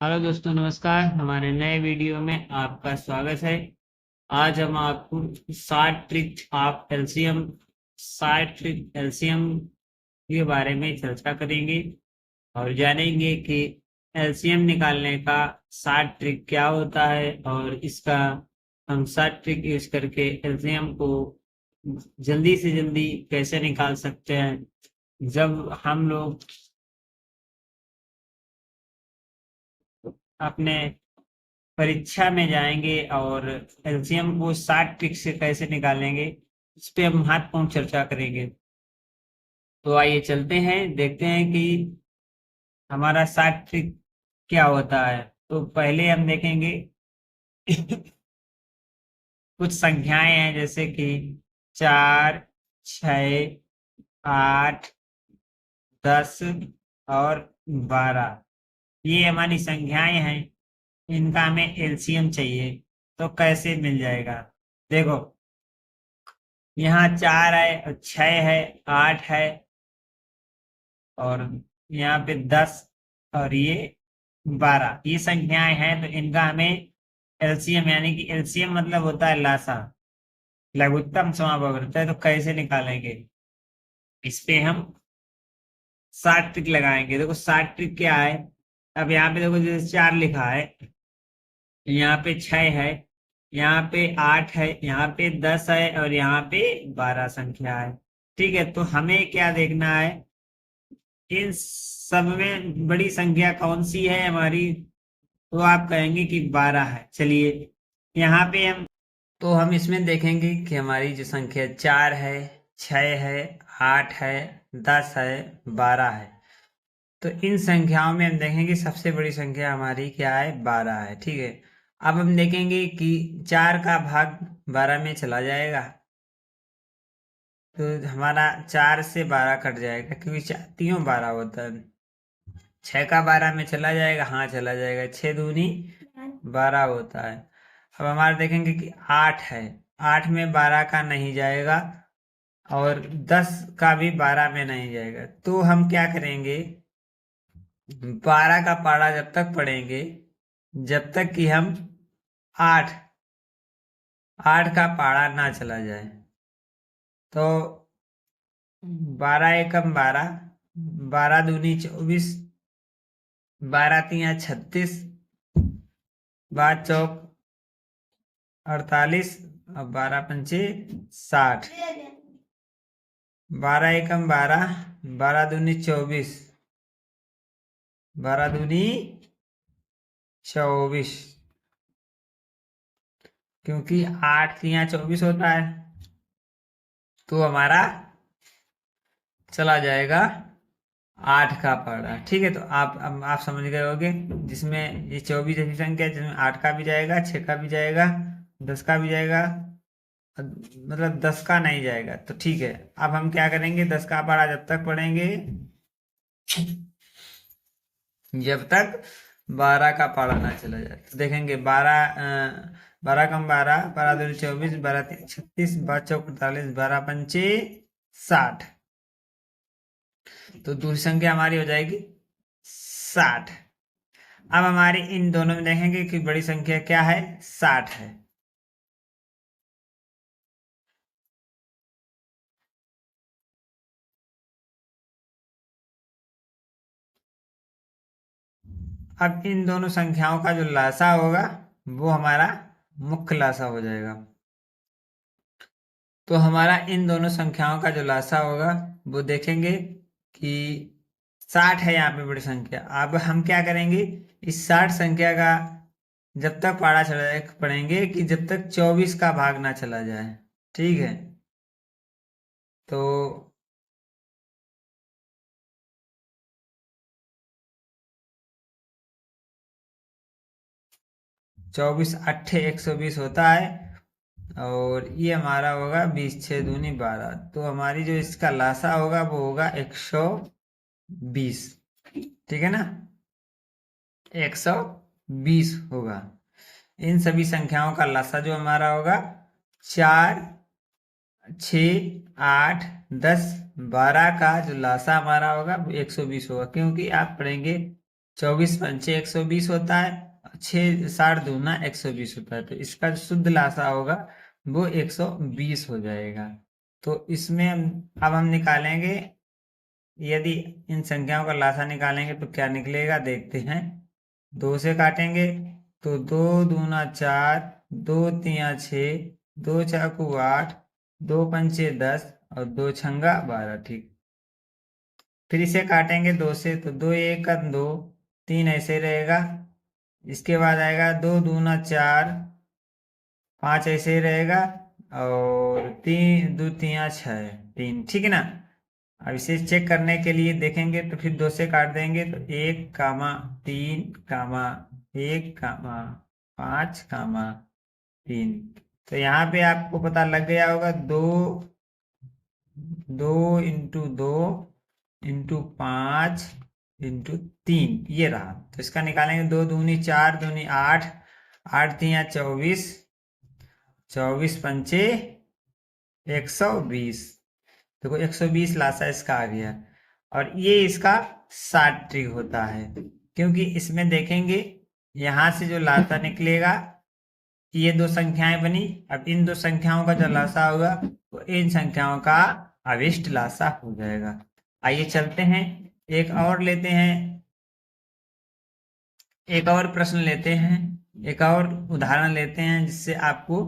Hello दोस्तों, नमस्कार। हमारे नए वीडियो में आपका स्वागत है। आज हम आपको 60 ट्रिक एलसीएम के बारे में चर्चा करेंगे और जानेंगे कि एलसीएम निकालने का 60 ट्रिक क्या होता है और इसका हम 60 ट्रिक यूज करके एलसीएम को जल्दी से जल्दी कैसे निकाल सकते हैं। जब हम लोग अपने परीक्षा में जाएंगे और एलसीएम को 60 ट्रिक से कैसे निकालेंगे, इस पे हम महत्वपूर्ण चर्चा करेंगे। तो आइए चलते हैं, देखते हैं कि हमारा 60 ट्रिक क्या होता है। तो पहले हम देखेंगे कुछ संख्याएं हैं, जैसे कि 4, 6, 8, 10 और 12। ये हमारी संख्याएं हैं, इनका हमें एलसीएम चाहिए। तो कैसे मिल जाएगा? देखो, यहाँ 4 है और 6 है, 8 है और यहाँ पे 10 और ये 12। ये संख्याएं हैं, तो इनका हमें एलसीएम, यानी कि एलसीएम मतलब होता है लासा, लघुत्तम समापवर्त है। तो कैसे निकालेंगे? इस पे हम 60 ट्रिक लगाएंगे। देखो 60 ट्रिक क्या है। अब यहाँ पे देखो, जैसे 4 लिखा है, यहाँ पे 6 है, यहाँ पे 8 है, यहाँ पे 10 है और यहाँ पे 12 संख्या है। ठीक है, तो हमें क्या देखना है, इन सब में बड़ी संख्या कौन सी है हमारी। तो आप कहेंगे कि 12 है। चलिए, यहाँ पे हम इसमें देखेंगे कि हमारी जो संख्या 4 है, 6 है, 8 है, 10 है, 12 है। तो इन संख्याओं में हम देखेंगे सबसे बड़ी संख्या हमारी क्या है, 12 है। ठीक है, अब हम देखेंगे कि 4 का भाग 12 में चला जाएगा, तो हमारा 4 से 12 कट जाएगा, क्योंकि तीनों 12 होता है। 6 का 12 में चला जाएगा, हाँ चला जाएगा, 6 दूनी 12 होता है। अब हमारे देखेंगे कि 8 है, 8 में 12 का नहीं जाएगा और 10 का भी 12 में नहीं जाएगा। तो हम क्या करेंगे, 12 का पारा जब तक पढ़ेंगे जब तक कि हम 8 8 का पारा ना चला जाए। तो 12 एकम 12, 12 दूनी 24, 12 तिया 36, 5 चौक 48 और 12 पंचे 60। 12 एकम 12, 12 दूनी 24, 12 दूनी 24, क्योंकि 8 तिया 24 होता है, तो हमारा चला जाएगा 8 का पड़ा। ठीक है, तो आप समझ गए होंगे, जिसमें ये 24 ऐसी संख्या है जिसमें 8 का भी जाएगा, 6 का भी जाएगा, 10 का भी जाएगा, मतलब 10 का नहीं जाएगा। तो ठीक है, अब हम क्या करेंगे, 10 का पढ़ा जब तक पढ़ेंगे जब तक 12 का पढ़ा ना चला जाए। तो देखेंगे 12 कम 12, 12 दूनी 24, 12 तीन 36, 12 चौक 48, 12 पंचे 60। तो दूसरी संख्या हमारी हो जाएगी 60। अब हमारी इन दोनों में देखेंगे कि बड़ी संख्या क्या है, 60 है। अब इन दोनों संख्याओं का जो लासा होगा वो हमारा मुख्य लासा हो जाएगा। तो हमारा इन दोनों संख्याओं का जो लासा होगा वो देखेंगे कि 60 है यहाँ पे बड़ी संख्या। अब हम क्या करेंगे, इस 60 संख्या का जब तक पारा चला जाए पढ़ेंगे कि जब तक 24 का भाग ना चला जाए। ठीक है, तो 24 अट्ठे 120 होता है और ये हमारा होगा 20 6 दूनी 12। तो हमारी जो इसका लासा होगा वो होगा 120। ठीक है ना, 120 होगा। इन सभी संख्याओं का लासा जो हमारा होगा 4, 6, 8, 10, 12 का जो लासा हमारा होगा वो 120 होगा, क्योंकि आप पढ़ेंगे 24 पंचे 120 होता है, 6 60 दूना 120 होता है, तो इसका जो शुद्ध लासा होगा वो 120 हो जाएगा। तो इसमें अब हम निकालेंगे, यदि इन संख्याओं का लासा निकालेंगे तो क्या निकलेगा देखते हैं। 2 से काटेंगे तो 2 दूना 4, 2 तिया 6, 2 चाकू 8, 2 पंचे 10 और 2 छंगा 12। ठीक, फिर इसे काटेंगे 2 से तो 2 एक का 2, 3 ऐसे रहेगा। इसके बाद आएगा 2 दूना 4, 5 ऐसे ही रहेगा और 3 2 तिया 6, 3। ठीक है ना। अब इसे चेक करने के लिए देखेंगे तो फिर 2 से काट देंगे तो 1 कामा 3 कामा 1 कामा 5 कामा 3। तो यहाँ पे आपको पता लग गया होगा, 2 इंटू 2 इंटू 5 इंटू 3 ये रहा। तो इसका निकालेंगे, 2 दूनी 4 दूनी 8, 8 तिया 24, 24 पंचे 120। देखो 120 लासा इसका आ गया। और ये इसका 60 ट्रिक होता है, क्योंकि इसमें देखेंगे यहां से जो लासा निकलेगा, ये 2 संख्याएं बनी। अब इन 2 संख्याओं का जो लासा होगा वो इन संख्याओं का अभिष्ट लासा हो जाएगा। आइए चलते हैं, एक और लेते हैं, एक और प्रश्न लेते हैं, एक और उदाहरण लेते हैं जिससे आपको